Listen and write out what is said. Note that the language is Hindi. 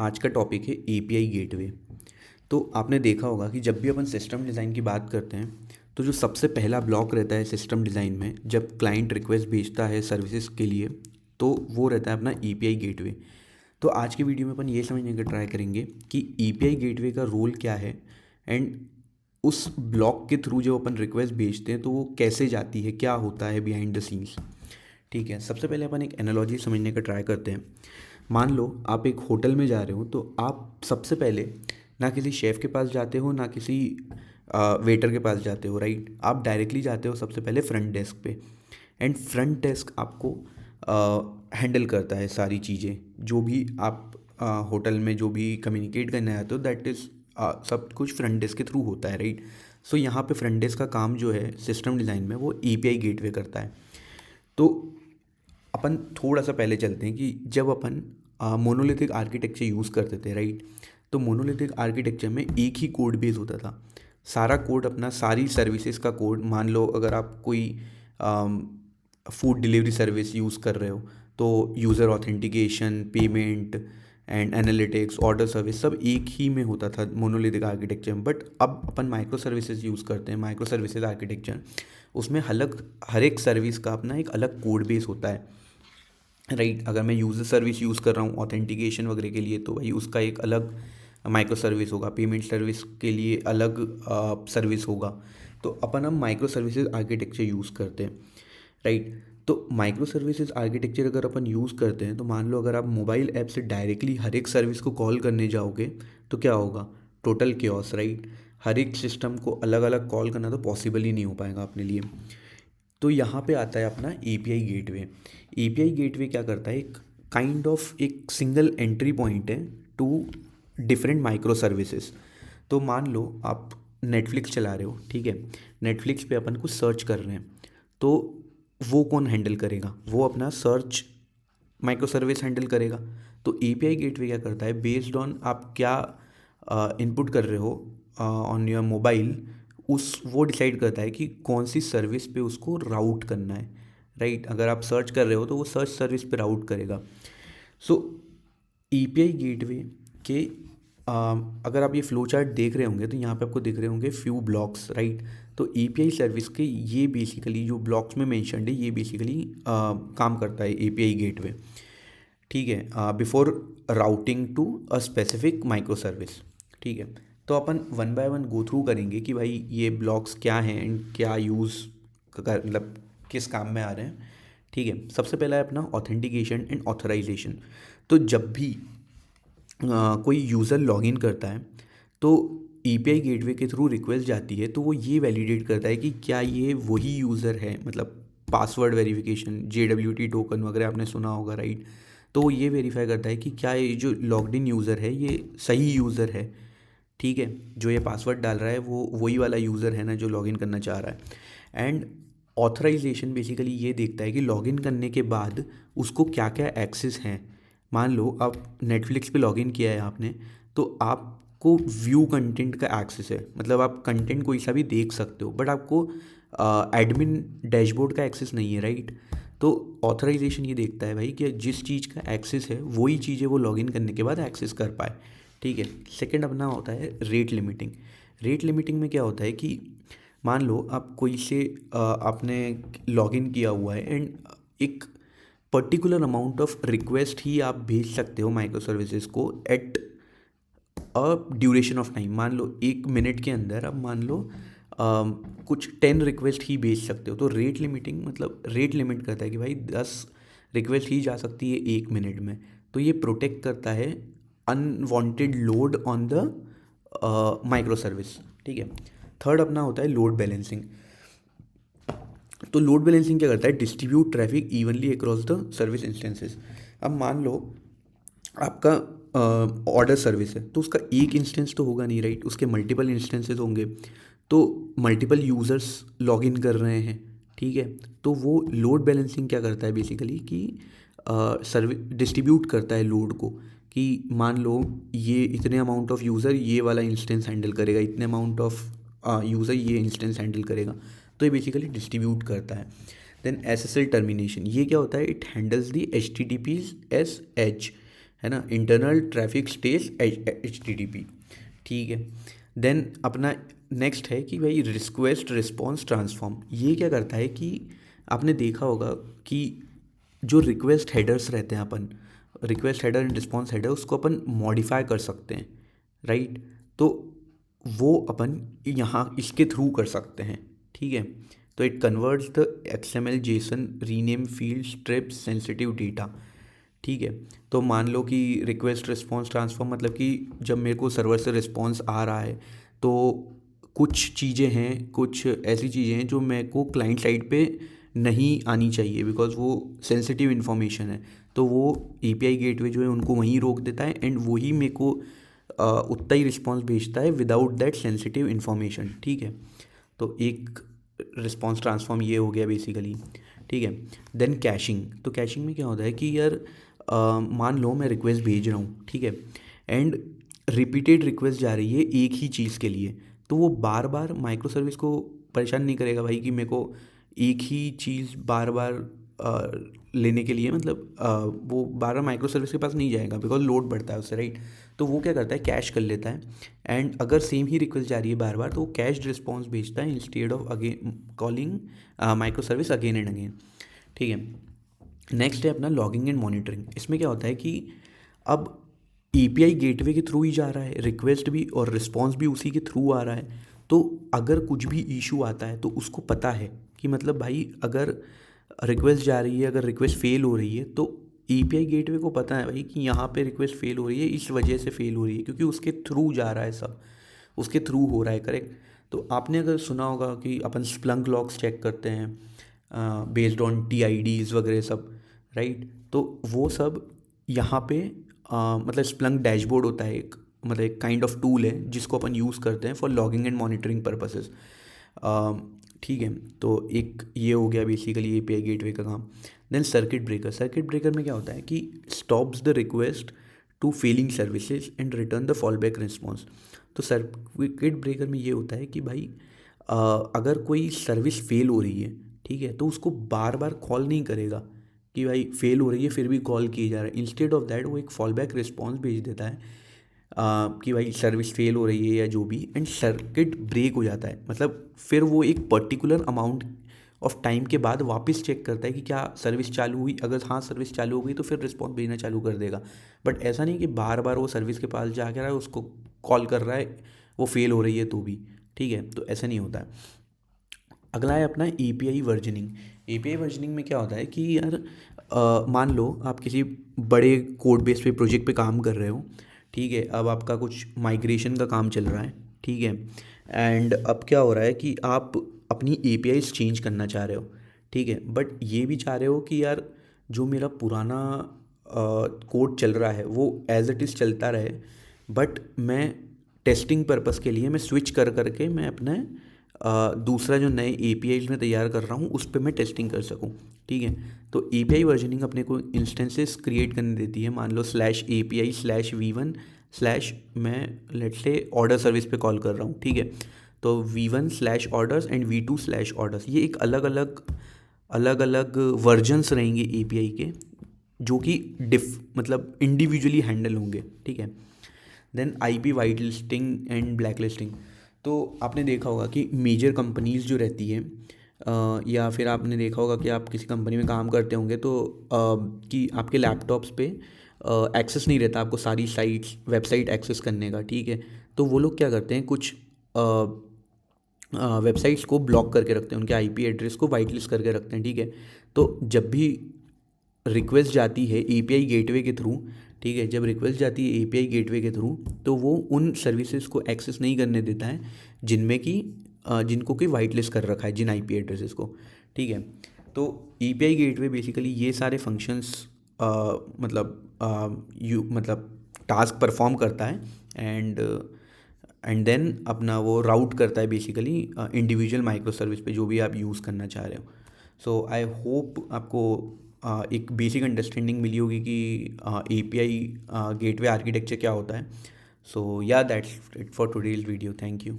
आज का टॉपिक है एपीआई गेटवे। तो आपने देखा होगा कि जब भी अपन सिस्टम डिज़ाइन की बात करते हैं तो जो सबसे पहला ब्लॉक रहता है सिस्टम डिज़ाइन में, जब क्लाइंट रिक्वेस्ट भेजता है सर्विसेज के लिए, तो वो रहता है अपना एपीआई गेटवे। तो आज की वीडियो में अपन ये समझने का ट्राई करेंगे कि एपीआई गेटवे का रोल क्या है एंड उस ब्लॉक के थ्रू जब अपन रिक्वेस्ट भेजते हैं तो वो कैसे जाती है, क्या होता है बिहाइंड द सीन्स। ठीक है, सबसे पहले अपन एक एनालॉजी समझने का ट्राई करते हैं। मान लो आप एक होटल में जा रहे हो, तो आप सबसे पहले ना किसी शेफ़ के पास जाते हो, ना किसी वेटर के पास जाते हो, राइट। आप डायरेक्टली जाते हो सबसे पहले फ्रंट डेस्क पे। एंड फ्रंट डेस्क आपको हैंडल करता है सारी चीज़ें, जो भी आप होटल में जो भी कम्युनिकेट करने आते हो, दैट इज़ सब कुछ फ्रंट डेस्क के थ्रू होता है, राइट। सो यहाँ पे फ्रंट डेस्क का काम जो है सिस्टम डिज़ाइन में, वो एपीआई गेटवे करता है। तो अपन थोड़ा सा पहले चलते हैं कि जब अपन मोनोलिथिक आर्किटेक्चर यूज़ करते थे, राइट। तो मोनोलिथिक आर्किटेक्चर में एक ही कोड बेस होता था। सारा कोड अपना, सारी सर्विसेज का कोड, मान लो अगर आप कोई फूड डिलीवरी सर्विस यूज़ कर रहे हो तो user authentication, payment and analytics, order service, सब एक ही में होता था मोनोलिथिक आर्किटेक्चर में। बट अब अपन माइक्रो सर्विसेज यूज़ करते हैं, माइक्रो सर्विसेज आर्किटेक्चर। उसमें अलग, हर एक सर्विस का अपना एक अलग कोड बेस होता है, राइट। अगर मैं यूज़र सर्विस यूज़ कर रहा हूँ ऑथेंटिकेशन वगैरह के लिए, तो भाई उसका एक अलग माइक्रो सर्विस होगा। पेमेंट सर्विस के लिए अलग सर्विस होगा। तो अपन हम माइक्रो सर्विसेज आर्किटेक्चर यूज़ करते हैं, राइट। तो माइक्रो सर्विसेज आर्किटेक्चर अगर अपन यूज़ करते हैं, तो मान लो अगर आप मोबाइल ऐप से डायरेक्टली हर एक सर्विस को कॉल करने जाओगे तो क्या होगा? Total chaos, right. हर एक सिस्टम को अलग अलग कॉल करना तो पॉसिबल ही नहीं हो पाएगा अपने लिए। तो यहाँ पे आता है अपना एपीआई गेटवे। एपीआई गेटवे क्या करता है? एक काइंड ऑफ एक सिंगल एंट्री पॉइंट है टू डिफरेंट माइक्रो सर्विसेज। तो मान लो आप नेटफ्लिक्स चला रहे हो, ठीक है। नेटफ्लिक्स पे अपन कुछ सर्च कर रहे हैं, तो वो कौन हैंडल करेगा? वो अपना सर्च माइक्रो सर्विस हैंडल करेगा। तो एपीआई गेटवे क्या करता है, बेस्ड ऑन आप क्या इनपुट कर रहे हो ऑन योर मोबाइल, उस वो डिसाइड करता है कि कौन सी सर्विस पे उसको राउट करना है, राइट। अगर आप सर्च कर रहे हो तो वो सर्च सर्विस पे राउट करेगा। सो एपीआई गेटवे के अगर आप ये फ्लो चार्ट देख रहे होंगे तो यहाँ पे आपको दिख रहे होंगे फ्यू ब्लॉक्स, राइट। तो एपीआई सर्विस के ये बेसिकली जो ब्लॉक्स में मेंशन्ड है, ये बेसिकली काम करता है एपीआई गेटवे, ठीक है, before routing to a specific micro service. ठीक है, तो अपन one by one go through करेंगे कि भाई ये ब्लॉक्स क्या हैं एंड क्या यूज़ कर, मतलब किस काम में आ रहे हैं। ठीक है, सबसे पहला है अपना ऑथेंटिकेशन एंड ऑथराइजेशन। तो जब भी कोई यूज़र लॉगिन करता है तो एपीआई गेटवे के थ्रू रिक्वेस्ट जाती है, तो वो ये वैलिडेट करता है कि क्या ये वही यूज़र है, मतलब पासवर्ड वेरिफिकेशन, जेडब्ल्यूटी टोकन वगैरह आपने सुना होगा, राइट। तो वो ये वेरीफाई करता है कि क्या ये जो लॉग्ड इन यूज़र है ये सही यूज़र है, ठीक है। जो ये पासवर्ड डाल रहा है वो वही वाला यूज़र है ना जो लॉगिन करना चाह रहा है। एंड ऑथराइजेशन बेसिकली ये देखता है कि लॉगिन करने के बाद उसको क्या क्या एक्सेस हैं। मान लो आप नेटफ्लिक्स पे लॉगिन किया है आपने, तो आपको व्यू कंटेंट का एक्सेस है, मतलब आप कंटेंट कोई सा भी देख सकते हो, बट आपको एडमिन डैशबोर्ड का एक्सेस नहीं है, राइट। तो ऑथराइजेशन ये देखता है भाई कि जिस चीज़ का एक्सेस है वही चीज़ें वो लॉगिन करने के बाद एक्सेस कर पाए, ठीक है। सेकंड अपना होता है रेट लिमिटिंग। रेट लिमिटिंग में क्या होता है कि मान लो आप कोई से आपने लॉगिन किया हुआ है एंड एक पर्टिकुलर अमाउंट ऑफ रिक्वेस्ट ही आप भेज सकते हो माइक्रो सर्विसेज को at a duration of time. मान लो 1 मिनट के अंदर आप मान लो कुछ 10 रिक्वेस्ट ही भेज सकते हो। तो रेट लिमिटिंग मतलब रेट लिमिट करता है कि भाई 10 रिक्वेस्ट ही जा सकती है 1 मिनट में। तो ये प्रोटेक्ट करता है unwanted load on the micro service, ठीक है। थर्ड अपना होता है लोड बैलेंसिंग। तो लोड बैलेंसिंग क्या करता है? Distribute traffic evenly across the service instances. अब मान लो आपका ऑर्डर सर्विस है, तो उसका एक इंस्टेंस तो होगा नहीं, राइट। उसके मल्टीपल इंस्टेंसेस होंगे, तो मल्टीपल यूज़र्स लॉगिन कर रहे हैं, ठीक है। तो वो लोड बैलेंसिंग क्या करता है बेसिकली कि सर्विस डिस्ट्रीब्यूट करता है लोड को, कि मान लो ये इतने अमाउंट ऑफ यूज़र ये वाला इंस्टेंस हैंडल करेगा, इतने अमाउंट ऑफ यूज़र ये इंस्टेंस हैंडल करेगा। तो ये बेसिकली डिस्ट्रीब्यूट करता है। देन एसएसएल टर्मिनेशन, ये क्या होता है? It handles the H T T P S H, है ना, इंटरनल ट्रैफिक स्टेज HTTP, ठीक है। देन अपना नेक्स्ट है कि भाई रिक्वेस्ट रिस्पॉन्स ट्रांसफॉर्म। ये क्या करता है कि आपने देखा होगा कि जो रिक्वेस्ट हेडर्स रहते हैं, अपन request header and response header उसको अपन मॉडिफाई कर सकते हैं, राइट। तो वो अपन यहाँ इसके थ्रू कर सकते हैं, ठीक है। तो it converts the XML Jason rename field strips sensitive data, ठीक है। तो मान लो कि रिक्वेस्ट रिस्पॉन्स ट्रांसफॉर्म मतलब कि जब मेरे को सर्वर से रिस्पॉन्स आ रहा है तो कुछ चीज़ें हैं, कुछ ऐसी चीज़ें हैं जो मेरे को क्लाइंट साइड पे नहीं आनी चाहिए बिकॉज वो सेंसिटिव इन्फॉर्मेशन है। तो वो API गेटवे जो है उनको वहीं रोक देता है एंड वही मेरे को उतना ही रिस्पॉन्स भेजता है विदाउट दैट सेंसिटिव इन्फॉर्मेशन, ठीक है। तो एक रिस्पॉन्स ट्रांसफॉर्म ये हो गया बेसिकली, ठीक है। देन कैशिंग, तो कैशिंग में क्या होता है कि यार मान लो मैं रिक्वेस्ट भेज रहा हूँ, ठीक है, एंड रिपीटेड रिक्वेस्ट जा रही है एक ही चीज़ के लिए, तो वो बार बार माइक्रो सर्विस को परेशान नहीं करेगा भाई कि मेरे को एक ही चीज़ बार बार लेने के लिए, मतलब वो बार बार माइक्रो सर्विस के पास नहीं जाएगा बिकॉज लोड बढ़ता है उससे, राइट। तो वो क्या करता है, कैश कर लेता है एंड अगर सेम ही रिक्वेस्ट जा रही है बार बार तो वो कैश रिस्पॉन्स भेजता है instead of again calling micro service again and again, ठीक है। नेक्स्ट है अपना लॉगिंग एंड मॉनिटरिंग। इसमें क्या होता है कि अब API गेटवे के थ्रू ही जा रहा है, रिक्वेस्ट भी और रिस्पॉन्स भी उसी के थ्रू आ रहा है। तो अगर कुछ भी इशू आता है तो उसको पता है कि मतलब भाई अगर रिक्वेस्ट जा रही है, अगर रिक्वेस्ट फेल हो रही है तो API गेटवे को पता है भाई कि यहाँ पे रिक्वेस्ट फेल हो रही है, इस वजह से फेल हो रही है क्योंकि उसके थ्रू जा रहा है, सब उसके थ्रू हो रहा है, करेक्ट। तो आपने अगर सुना होगा कि अपन स्प्लंक लॉग्स चेक करते हैं बेस्ड ऑन TIDs वगैरह सब, राइट। तो वो सब यहाँ पे मतलब स्प्लंक डैशबोर्ड होता है एक, मतलब एक काइंड ऑफ टूल है जिसको अपन यूज़ करते हैं for logging and monitoring purposes, ठीक है। तो एक ये हो गया बेसिकली API गेटवे का काम। Then circuit breaker, circuit breaker में क्या होता है कि stops the request to failing services and return the fall back response. तो सर्किट ब्रेकर में ये होता है कि भाई अगर कोई सर्विस फेल हो रही है, ठीक है, तो उसको बार बार कॉल नहीं करेगा कि भाई फेल हो रही है फिर भी कॉल किए जा रहा है। इंस्टेड ऑफ दैट वो एक फॉल बैक रिस्पॉन्स भेज देता है कि भाई सर्विस फेल हो रही है या जो भी, एंड सर्किट ब्रेक हो जाता है। मतलब फिर वो एक पर्टिकुलर अमाउंट ऑफ टाइम के बाद वापस चेक करता है कि क्या सर्विस चालू हुई, अगर हाँ सर्विस चालू हो गई तो फिर रिस्पॉन्स भेजना चालू कर देगा। बट ऐसा नहीं कि बार बार वो सर्विस के पास जा के रहा है, उसको कॉल कर रहा है, वो फेल हो रही है तो भी, ठीक है। तो ऐसा नहीं होता है। अगला है अपना API वर्जनिंग। API वर्जनिंग में क्या होता है कि यार मान लो आप किसी बड़े कोड बेस पे प्रोजेक्ट पे काम कर रहे हो, ठीक है। अब आपका कुछ माइग्रेशन का काम चल रहा है, ठीक है। एंड अब क्या हो रहा है कि आप अपनी APIs चेंज करना चाह रहे हो, ठीक है, बट ये भी चाह रहे हो कि यार जो मेरा पुराना कोड चल रहा है वो एज इट इज़ चलता रहे, बट मैं टेस्टिंग पर्पस के लिए मैं स्विच कर करके मैं अपने दूसरा जो नए APIs में तैयार कर रहा हूँ उस पर मैं टेस्टिंग कर सकूँ, ठीक है। तो API वर्जनिंग अपने को इंस्टेंसेस क्रिएट करने देती है। मान लो /API/v1 स्लैश मैं लेट से ऑर्डर सर्विस पे कॉल कर रहा हूँ, ठीक है। तो v1/orders एंड v2/orders, ये एक अलग अलग वर्जन्स रहेंगे API के जो कि मतलब इंडिविजुअली हैंडल होंगे, ठीक है। Then IP white listing and black listing. तो आपने देखा होगा कि मेजर कंपनीज जो रहती है या फिर आपने देखा होगा कि आप किसी कंपनी में काम करते होंगे तो कि आपके लैपटॉप्स पे एक्सेस नहीं रहता आपको सारी साइट्स वेबसाइट एक्सेस करने का, ठीक है। तो वो लोग क्या करते हैं, कुछ वेबसाइट्स को ब्लॉक करके रखते हैं, उनके IP एड्रेस को वाइट लिस्ट करके रखते हैं, ठीक है। तो जब भी रिक्वेस्ट जाती है API गेटवे के थ्रू, ठीक है, जब रिक्वेस्ट जाती है API गेटवे के थ्रू तो वो उन सर्विसेज को एक्सेस नहीं करने देता है जिनमें कि जिनको कि वाइट लिस्ट कर रखा है, जिन IP एड्रेसेस को, ठीक है। तो API गेटवे बेसिकली ये सारे फंक्शंस मतलब टास्क परफॉर्म करता है एंड देन अपना वो राउट करता है बेसिकली इंडिविजुअल माइक्रो सर्विस पे जो भी आप यूज़ करना चाह रहे हो। सो आई होप आपको एक बेसिक अंडरस्टैंडिंग मिली होगी कि API गेटवे आर्किटेक्चर क्या होता है। सो या that's it for today's video. Thank you.